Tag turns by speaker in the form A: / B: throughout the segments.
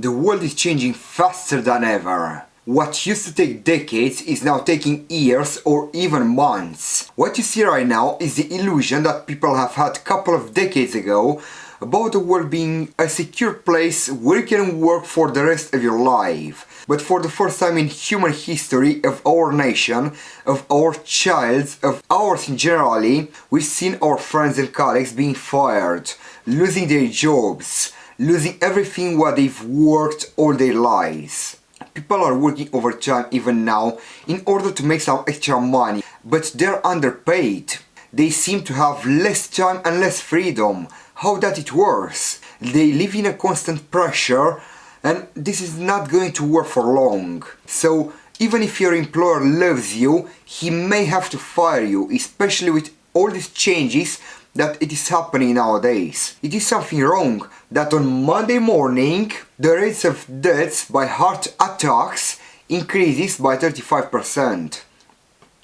A: The world is changing faster than ever. What used to take decades is now taking years or even months. What you see right now is the illusion that people have had a couple of decades ago about the world being a secure place where you can work for the rest of your life. But for the first time in human history of our nation, of our childs, of ours in generally, we've seen our friends and colleagues being fired, losing their jobs, losing everything what they've worked all their lives. People are working overtime even now in order to make some extra money, but they're underpaid. They seem to have less time and less freedom. How that it works? They live in a constant pressure, and this is not going to work for long. So even if your employer loves you, he may have to fire you, especially with all these changes that it is happening nowadays. It is something wrong that on Monday morning the rates of deaths by heart attacks increases by 35%.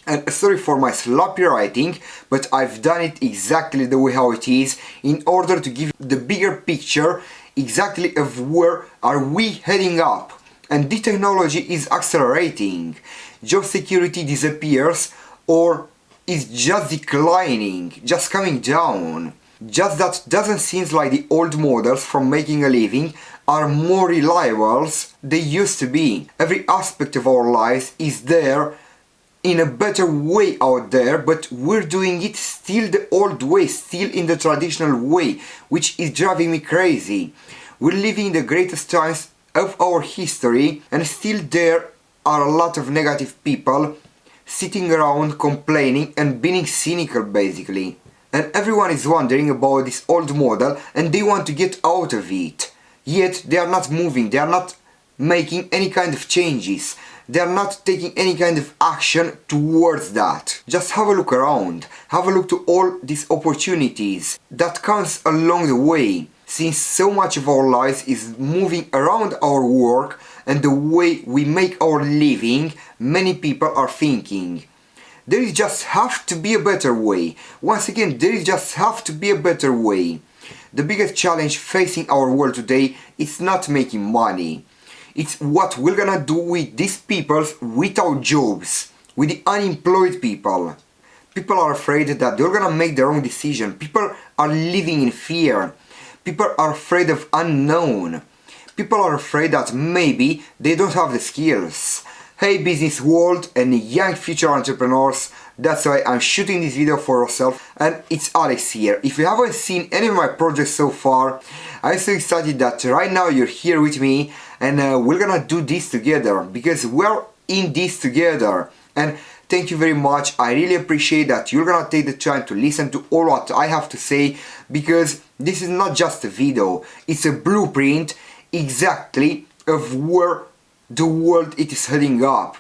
A: And sorry for my sloppy writing, but I've done it exactly the way how it is in order to give you the bigger picture exactly of where are we heading up. And the technology is accelerating. Job security disappears or is just declining, just coming down. Just that doesn't seem like the old models from making a living are more reliable as they used to be. Every aspect of our lives is there in a better way out there, but we're doing it still the old way, still in the traditional way, which is driving me crazy. We're living the greatest times of our history, and still there are a lot of negative people sitting around complaining and being cynical basically. And everyone is wondering about this old model and they want to get out of it. Yet they are not moving, they are not making any kind of changes. They are not taking any kind of action towards that. Just have a look around. Have a look to all these opportunities that comes along the way. Since so much of our lives is moving around our work and the way we make our living, many people are thinking, there is just have to be a better way. Once again, there is just have to be a better way. The biggest challenge facing our world today is not making money. It's what we're gonna do with these people without jobs, with the unemployed people. People are afraid that they're gonna make the wrong decision. People are living in fear. People are afraid of unknown. People are afraid that maybe they don't have the skills. Hey business world and young future entrepreneurs, that's why I'm shooting this video for yourself, and it's Alex here. If you haven't seen any of my projects so far, I'm so excited that right now you're here with me and we're gonna do this together because we're in this together. And thank you very much. I really appreciate that you're gonna take the time to listen to all what I have to say, because this is not just a video, it's a blueprint exactly of where the world it is heading up.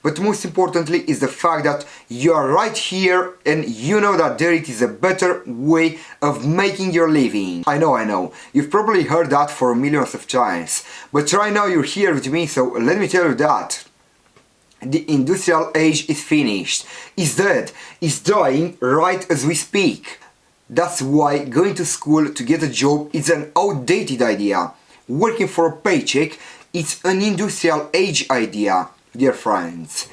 A: But most importantly is the fact that you are right here and you know that there it is a better way of making your living. I know, you've probably heard that for millions of times, but right now you're here with me, so let me tell you that the industrial age is finished, is dead, is dying right as we speak. That's why going to school to get a job is an outdated idea. Working for a paycheck, it's an industrial age idea, dear friends.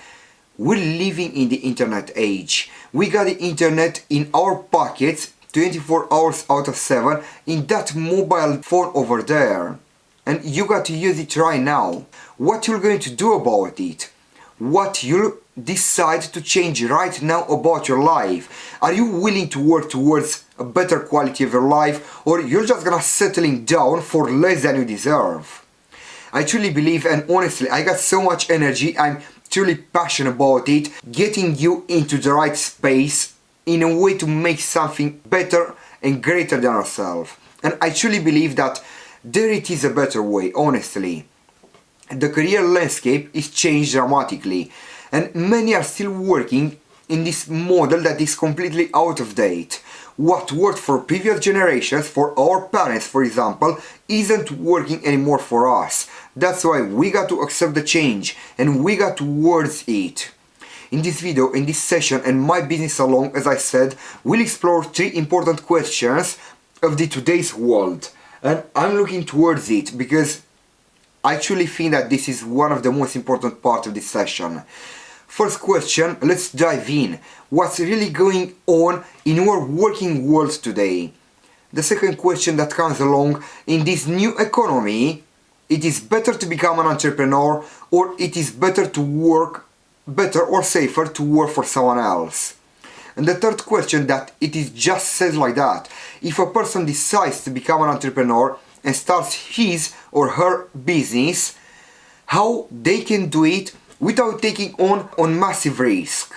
A: We're living in the internet age. We got the internet in our pockets 24 hours out of 7 in that mobile phone over there. And you got to use it right now. What you're going to do about it? What you'll decide to change right now about your life? Are you willing to work towards a better quality of your life, or you're just gonna settling down for less than you deserve? I truly believe, and honestly I got so much energy, I'm truly passionate about it, getting you into the right space in a way to make something better and greater than yourself. And I truly believe that there it is a better way, honestly. The career landscape is changed dramatically, and many are still working in this model that is completely out of date. What worked for previous generations, for our parents for example, isn't working anymore for us. That's why we got to accept the change and we got towards it. In this video, in this session and my business alone, as I said, we'll explore 3 important questions of the today's world. And I'm looking towards it because I truly think that this is one of the most important parts of this session. First question, let's dive in. What's really going on in your working world today? The second question that comes along, in this new economy, it is better to become an entrepreneur, or it is better to work better or safer to work for someone else? And the third question, that it is just says like that. If a person decides to become an entrepreneur and starts his or her business, how they can do it without taking on massive risk.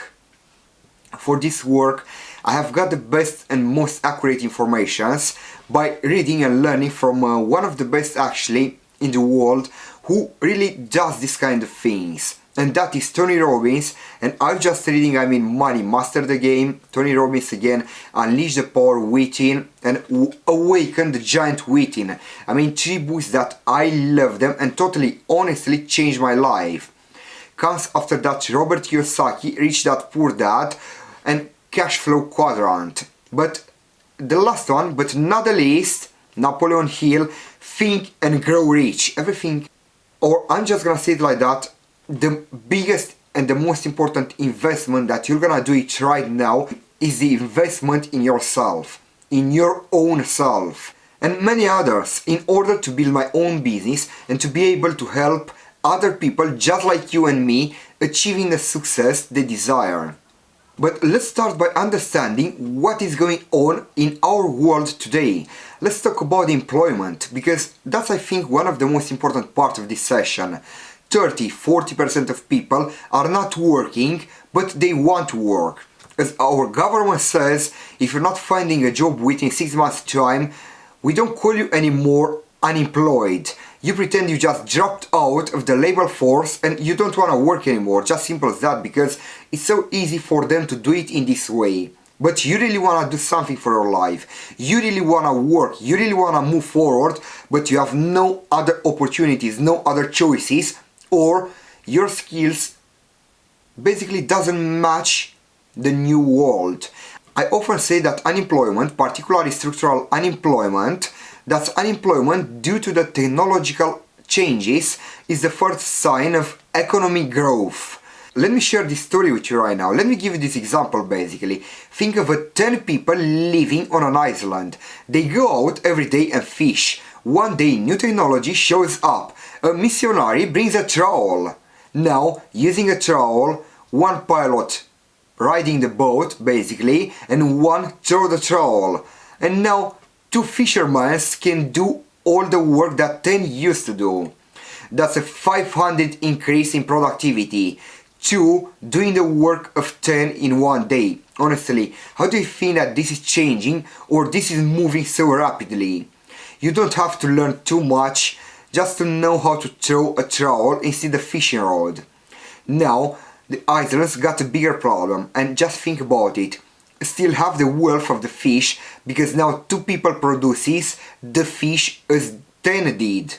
A: For this work, I have got the best and most accurate informations by reading and learning from one of the best actually in the world who really does this kind of things. And that is Tony Robbins, and I'm just reading, Money Master the Game. Tony Robbins again, Unleash the Power Within and Awaken the Giant Within. 3 books that I love them and totally honestly changed my life. Comes after that Robert Kiyosaki, Rich Dad Poor Dad and Cash Flow Quadrant. But the last one, but not the least, Napoleon Hill, Think and Grow Rich. Everything, or I'm just gonna say it like that, the biggest and the most important investment that you're gonna do it right now is the investment in yourself, in your own self, and many others, in order to build my own business and to be able to help other people just like you and me achieving the success they desire. But let's start by understanding what is going on in our world today. Let's talk about employment, because that's, I think, one of the most important parts of this session. 30-40% of people are not working, but they want to work. As our government says, if you're not finding a job within 6 months' time, we don't call you anymore unemployed. You pretend you just dropped out of the labor force and you don't want to work anymore, just simple as that, because it's so easy for them to do it in this way. But you really want to do something for your life, you really want to work, you really want to move forward, but you have no other opportunities, no other choices, or your skills basically doesn't match the new world. I often say that unemployment, particularly structural unemployment, that's unemployment due to the technological changes, is the first sign of economic growth. Let me share this story with you right now. Let me give you this example basically. Think of 10 people living on an island. They go out every day and fish. One day new technology shows up. A missionary brings a trowel. Now, using a trowel, one pilot riding the boat basically, and one throw the trowel. And now 2 fishermen can do all the work that 10 used to do. That's a 500 increase in productivity. 2 doing the work of 10 in one day. Honestly, how do you think that this is changing, or this is moving so rapidly? You don't have to learn too much just to know how to throw a trowel instead of fishing rod. Now, the islands got a bigger problem, and just think about it. Still have the wealth of the fish, because now 2 people produces the fish as 10 did.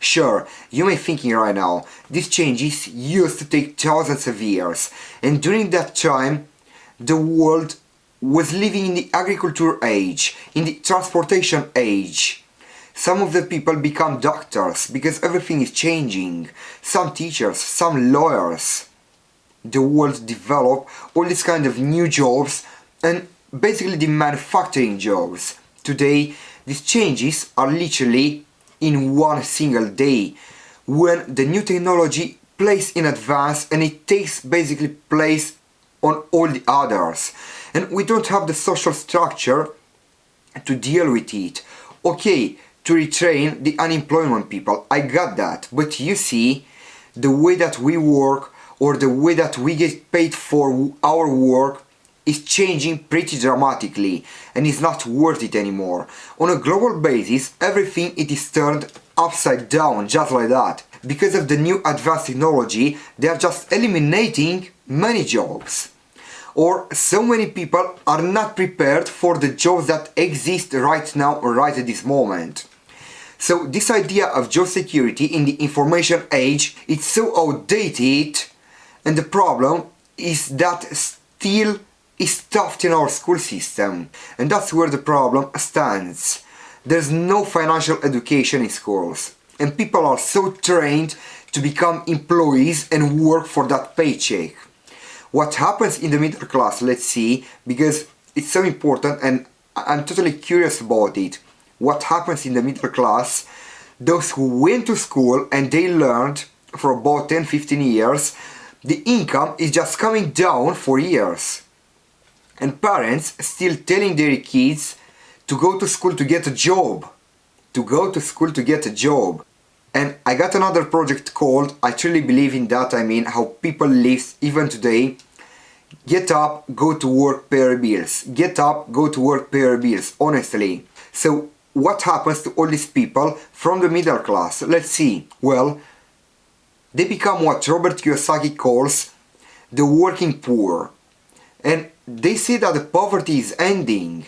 A: Sure, you may be thinking right now, these changes used to take thousands of years, and during that time the world was living in the agriculture age, in the transportation age. Some of the people become doctors because everything is changing, some teachers, some lawyers. The world developed all these kind of new jobs, and basically the manufacturing jobs. Today, these changes are literally in one single day, when the new technology plays in advance and it takes basically place on all the others. And we don't have the social structure to deal with it. Okay, to retrain the unemployment people, I got that, but you see, the way that we work or the way that we get paid for our work is changing pretty dramatically, and is not worth it anymore. On a global basis, everything it is turned upside down, just like that. Because of the new advanced technology, they are just eliminating many jobs. Or so many people are not prepared for the jobs that exist right now, right at this moment. So this idea of job security in the information age, it's so outdated, and the problem is that still is stuffed in our school system, and that's where the problem stands. There's no financial education in schools. and people are so trained to become employees and work for that paycheck. What happens in the middle class, let's see, because it's so important and I'm totally curious about it. What happens in the middle class, those who went to school and they learned for about 10-15 years, the income is just coming down for years. And parents still telling their kids to go to school to get a job. To go to school to get a job. And I got another project called, I truly believe in that, I mean, how people live even today. Get up, go to work, pay your bills. Get up, go to work, pay your bills, honestly. So what happens to all these people from the middle class? Let's see. Well, they become what Robert Kiyosaki calls the working poor. And they say that the poverty is ending.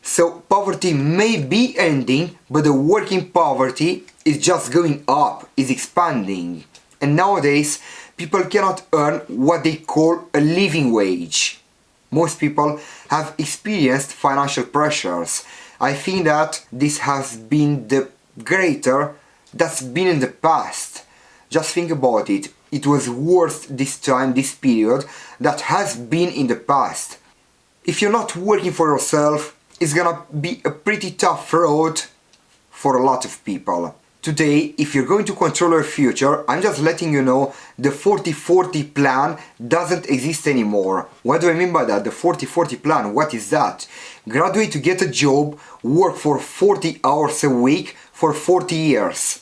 A: So poverty may be ending, but the working poverty is just going up, is expanding. And nowadays, people cannot earn what they call a living wage. Most people have experienced financial pressures. I think that this has been the greater that's been in the past. Just think about it. It was worse this time, this period, that has been in the past. If you're not working for yourself, it's gonna be a pretty tough road for a lot of people. Today, if you're going to control your future, I'm just letting you know the 40-40 plan doesn't exist anymore. What do I mean by that? The 40-40 plan, what is that? Graduate to get a job, work for 40 hours a week for 40 years.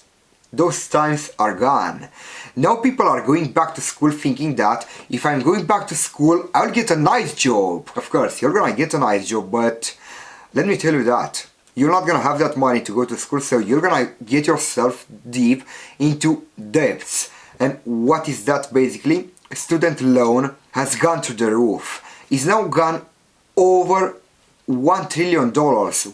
A: Those times are gone. Now people are going back to school thinking that if I'm going back to school, I'll get a nice job. Of course, you're gonna get a nice job, but let me tell you that you're not gonna have that money to go to school, so you're gonna get yourself deep into debts. And what is that basically? Student loan has gone to the roof. It's now gone over $1 trillion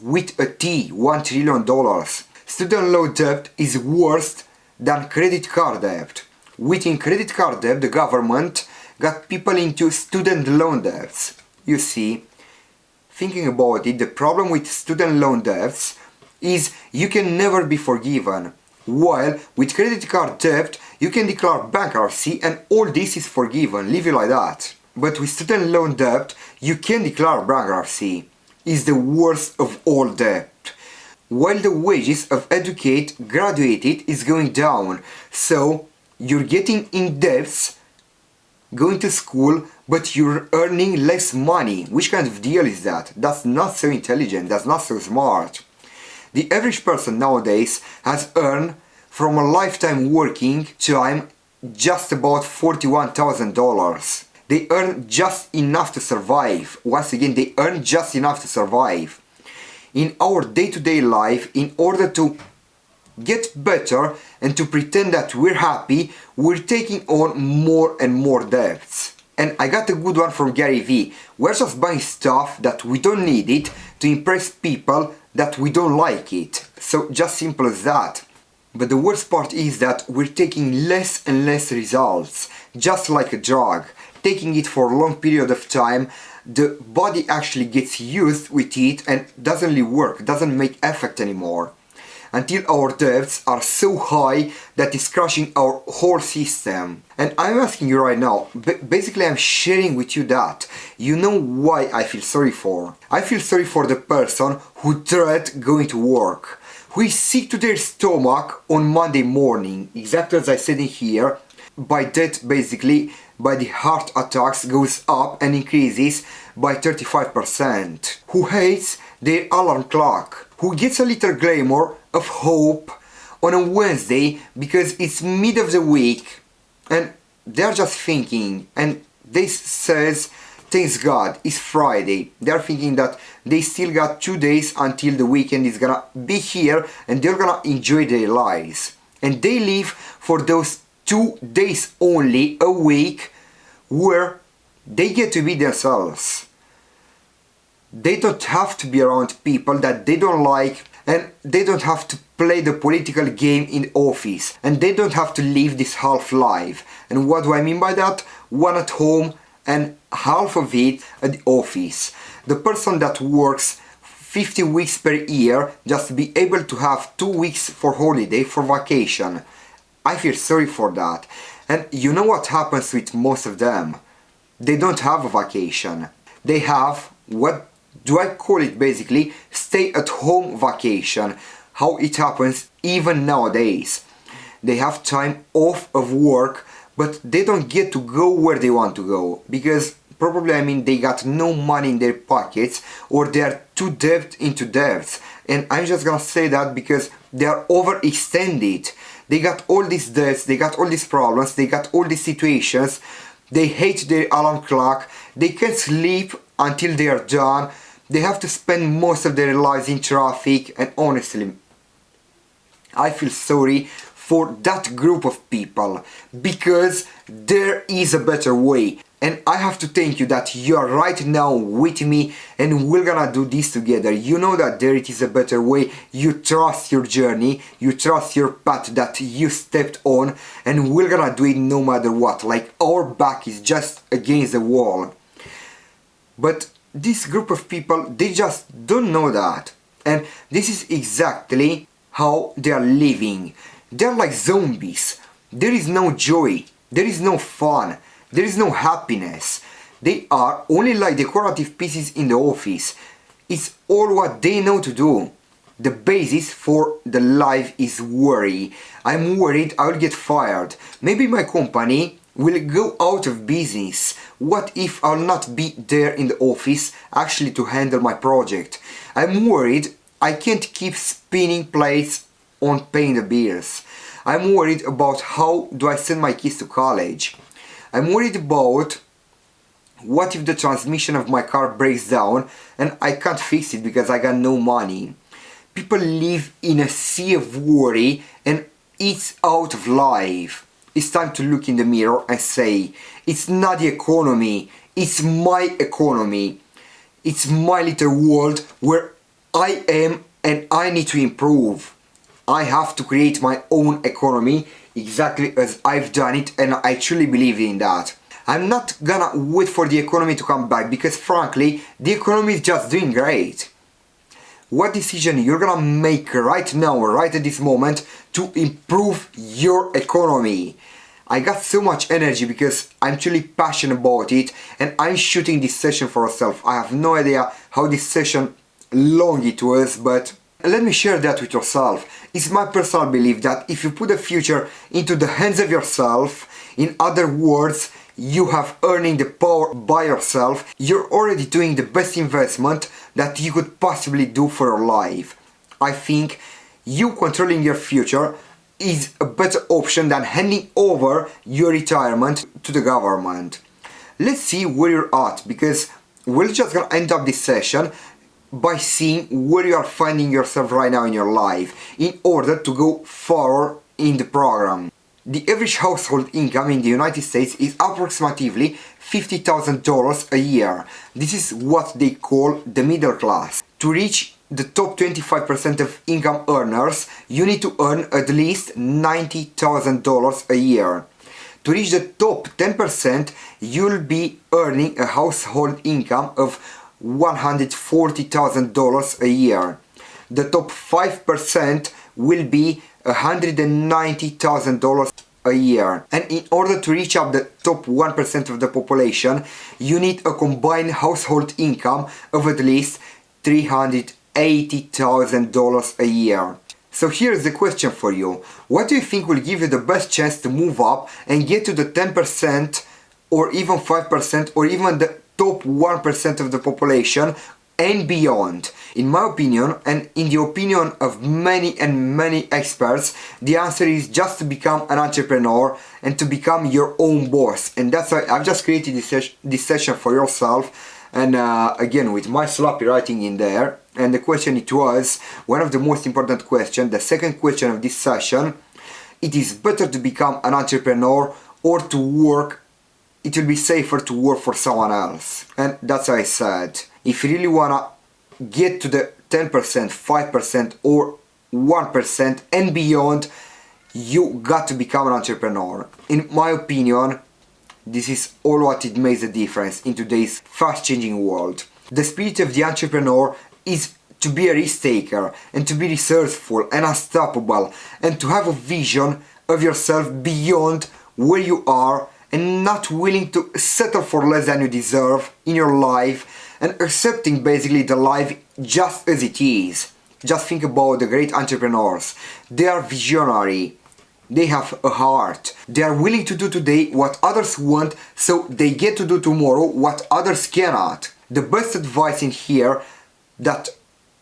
A: with a T, $1 trillion. Student loan debt is worse than credit card debt. Within credit card debt, the government got people into student loan debts. You see, thinking about it, the problem with student loan debts is you can never be forgiven. While with credit card debt, you can declare bankruptcy and all this is forgiven, leave it like that. But with student loan debt, you can declare bankruptcy. It's the worst of all debt. While the wages of graduated is going down, so you're getting in debts, going to school, but you're earning less money. Which kind of deal is that? That's not so intelligent, that's not so smart. The average person nowadays has earned from a lifetime working time just about $41,000. They earn just enough to survive. Once again, they earn just enough to survive. In our day-to-day life, in order to get better and to pretend that we're happy, we're taking on more and more debts. And I got a good one from Gary Vee. We're just buying stuff that we don't need it to impress people that we don't like it. So just simple as that. But the worst part is that we're taking less and less results, just like a drug. Taking it for a long period of time, the body actually gets used with it and doesn't really work, doesn't make effect anymore. Until our debts are so high that it's crushing our whole system. And I'm asking you right now, basically I'm sharing with you that. You know why I feel sorry for? I feel sorry for the person who dread going to work, who is sick to their stomach on Monday morning, exactly as I said in here. By that, basically, by the heart attacks goes up and increases by 35%. Who hates their alarm clock? Who gets a little glamour of hope on a Wednesday because it's mid of the week and they're just thinking, and they says, thanks God, it's Friday. They're thinking that they still got 2 days until the weekend is gonna be here and they're gonna enjoy their lives. And they live for those 2 days only a week where they get to be themselves. They don't have to be around people that they don't like, and they don't have to play the political game in office, and they don't have to live this half life. And what do I mean by that? One at home and half of it at the office. The person that works 50 weeks per year just to be able to have 2 weeks for holiday, for vacation. I feel sorry for that. And you know what happens with most of them? They don't have a vacation. They have, what do I call it basically, stay at home vacation. How it happens even nowadays. They have time off of work, but they don't get to go where they want to go because probably they got no money in their pockets, or they are too into debts. And I'm just gonna say that because they are overextended. They got all these debts, they got all these problems, they got all these situations. They hate their alarm clock, they can't sleep until they are done. They have to spend most of their lives in traffic, and honestly, I feel sorry for that group of people because there is a better way. And I have to thank you that you are right now with me and we're gonna do this together. You know that there it is a better way. You trust your journey, you trust your path that you stepped on, and we're gonna do it no matter what. Like, our back is just against the wall. But this group of people, they just don't know that. And this is exactly how they are living. They're like zombies. There is no joy, there is no fun, there is no happiness. They are only like decorative pieces in the office. It's all what they know to do. The basis for the life is worry. I'm worried I'll get fired. Maybe my company will go out of business. What if I'll not be there in the office actually to handle my project? I'm worried I can't keep spinning plates on paying the bills. I'm worried about how do I send my kids to college. I'm worried about what if the transmission of my car breaks down and I can't fix it because I got no money. People live in a sea of worry and it's out of life. It's time to look in the mirror and say, it's not the economy, it's my economy. It's my little world where I am and I need to improve. I have to create my own economy exactly as I've done it, and I truly believe in that. I'm not gonna wait for the economy to come back because frankly, the economy is just doing great. What decision you're gonna make right now, right at this moment, to improve your economy? I got so much energy because I'm truly passionate about it and I'm shooting this session for myself. I have no idea how this session long it was, but let me share that with yourself. It's my personal belief that if you put the future into the hands of yourself, in other words, you have earning the power by yourself, you're already doing the best investment that you could possibly do for your life. I think you controlling your future is a better option than handing over your retirement to the government. Let's see where you're at, because we're just gonna end up this session by seeing where you are finding yourself right now in your life in order to go forward in the program. The average household income in the United States is approximately $50,000 a year. This is what they call the middle class. To reach the top 25% of income earners, you need to earn at least $90,000 a year. To reach the top 10%, you'll be earning a household income of $140,000 a year. The top 5% will be $190,000 a year. And in order to reach up the top 1% of the population, you need a combined household income of at least $380,000 a year. So here's the question for you. What do you think will give you the best chance to move up and get to the 10% or even 5% or even the top 1% of the population and beyond? In my opinion, and in the opinion of many and many experts, the answer is just to become an entrepreneur and to become your own boss. And that's why I've just created this session for yourself, and again with my sloppy writing in there. And the question, it was one of the most important questions, the second question of this session. It is better to become an entrepreneur or to work. It will be safer to work for someone else. And that's why I said, if you really wanna get to the 10%, 5% or 1% and beyond, you got to become an entrepreneur. In my opinion, this is all what it makes a difference in today's fast changing world. The spirit of the entrepreneur is to be a risk taker and to be resourceful and unstoppable and to have a vision of yourself beyond where you are and not willing to settle for less than you deserve in your life and accepting basically the life just as it is. Just think about the great entrepreneurs. They are visionary. They have a heart. They are willing to do today what others want so they get to do tomorrow what others cannot. The best advice in here that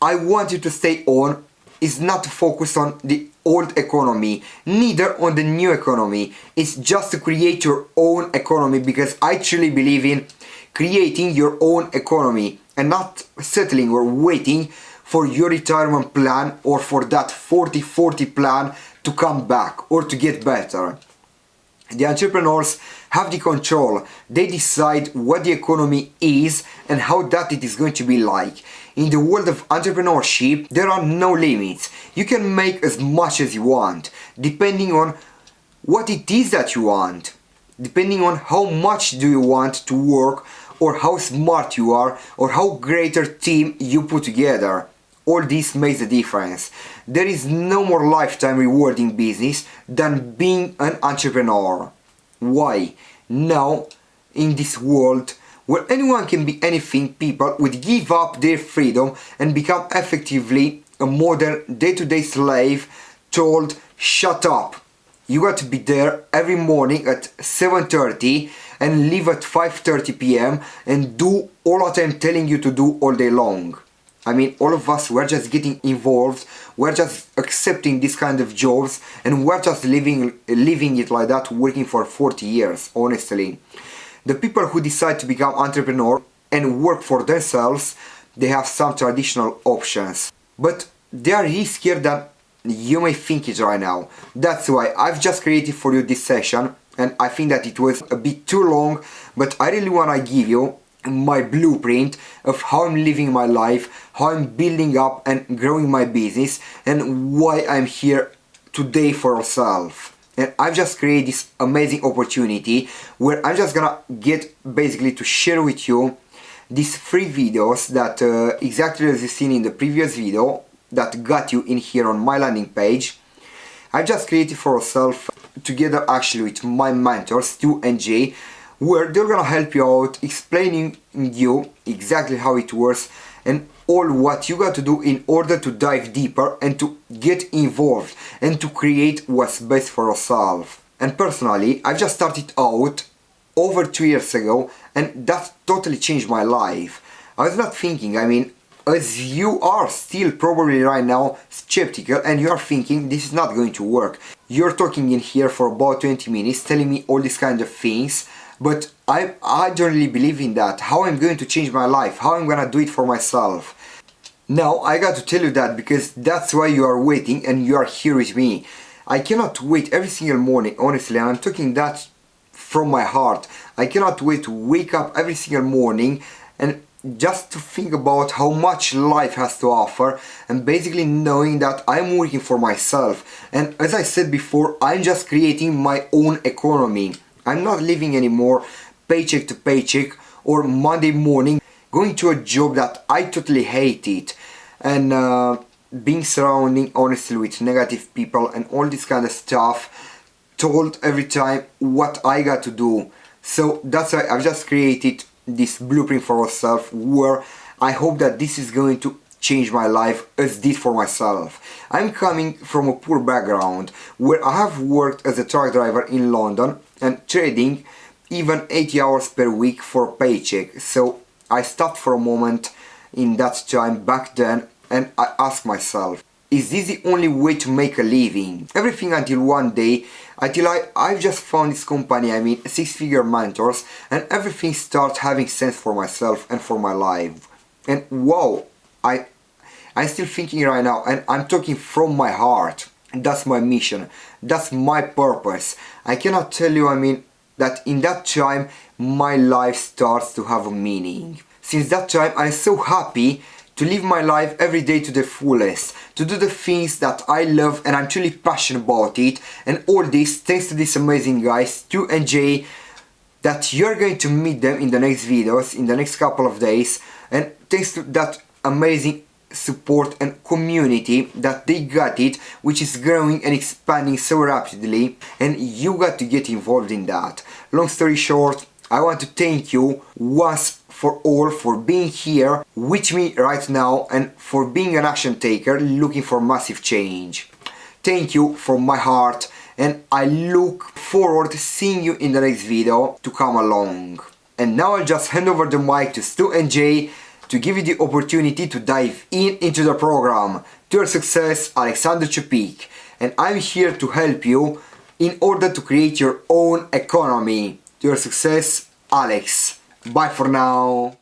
A: I want you to stay on is not to focus on the old economy, neither on the new economy. It's just to create your own economy, because I truly believe in creating your own economy and not settling or waiting for your retirement plan or for that 40-40 plan to come back or to get better. The entrepreneurs have the control. They decide what the economy is and how that it is going to be like. In the world of entrepreneurship, there are no limits. You can make as much as you want, depending on what it is that you want, depending on how much do you want to work, or how smart you are, or how great a team you put together. All this makes a difference. There is no more lifetime rewarding business than being an entrepreneur. Why? Now, in this world where anyone can be anything, people would give up their freedom and become effectively a modern day-to-day slave told, shut up. You got to be there every morning at 7:30 and leave at 5:30 p.m. and do all what I'm telling you to do all day long. I mean, all of us, we're just getting involved, we're just accepting this kind of jobs, and we're just living it like that, working for 40 years, honestly. The people who decide to become entrepreneur and work for themselves, they have some traditional options. But they are riskier than you may think it right now. That's why I've just created for you this session, and I think that it was a bit too long, but I really want to give you my blueprint of how I'm living my life, how I'm building up and growing my business, and why I'm here today for yourself. And I've just created this amazing opportunity where I'm just gonna get basically to share with you these 3 videos that exactly as you've seen in the previous video that got you in here on my landing page. I just created for yourself together actually with my mentors Stu and Jay, where they're gonna help you out, explaining you exactly how it works and all what you got to do in order to dive deeper and to get involved and to create what's best for yourself. And personally, I just started out over 2 years ago, and that totally changed my life. I was not thinking, I mean, as you are still probably right now skeptical and you are thinking this is not going to work. You're talking in here for about 20 minutes telling me all these kind of things, but I generally believe in that, how I'm going to change my life, how I'm gonna do it for myself. Now I got to tell you that because that's why you are waiting and you are here with me. I cannot wait every single morning, honestly, and I'm talking that from my heart. I cannot wait to wake up every single morning and just to think about how much life has to offer, and basically knowing that I'm working for myself. And as I said before, I'm just creating my own economy. I'm not living anymore paycheck to paycheck or Monday morning going to a job that I totally hated and being surrounded honestly with negative people and all this kind of stuff, told every time what I got to do. So that's why I've just created this blueprint for yourself, where I hope that this is going to change my life as did for myself. I'm coming from a poor background where I have worked as a truck driver in London and trading even 80 hours per week for a paycheck. So I stopped for a moment in that time back then and I asked myself, is this the only way to make a living? Everything until one day, until I've just found this company, I mean 6-figure mentors, and everything starts having sense for myself and for my life. And wow, I'm still thinking right now, and I'm talking from my heart. That's my mission, that's my purpose. I cannot tell you, I mean, that in that time my life starts to have a meaning. Since that time I'm so happy to live my life every day to the fullest, to do the things that I love and I'm truly passionate about it, and all this thanks to these amazing guys, Stu and Jay, that you're going to meet them in the next videos, in the next couple of days, and thanks to that amazing support and community that they got it, which is growing and expanding so rapidly, and you got to get involved in that. Long story short, I want to thank you once for all for being here with me right now and for being an action taker looking for massive change. Thank you from my heart, and I look forward to seeing you in the next video to come along. And now I'll just hand over the mic to Stu and Jay to give you the opportunity to dive into the program. To your success, Alexander Chupik, and I'm here to help you in order to create your own economy. To your success, Alex. Bye for now.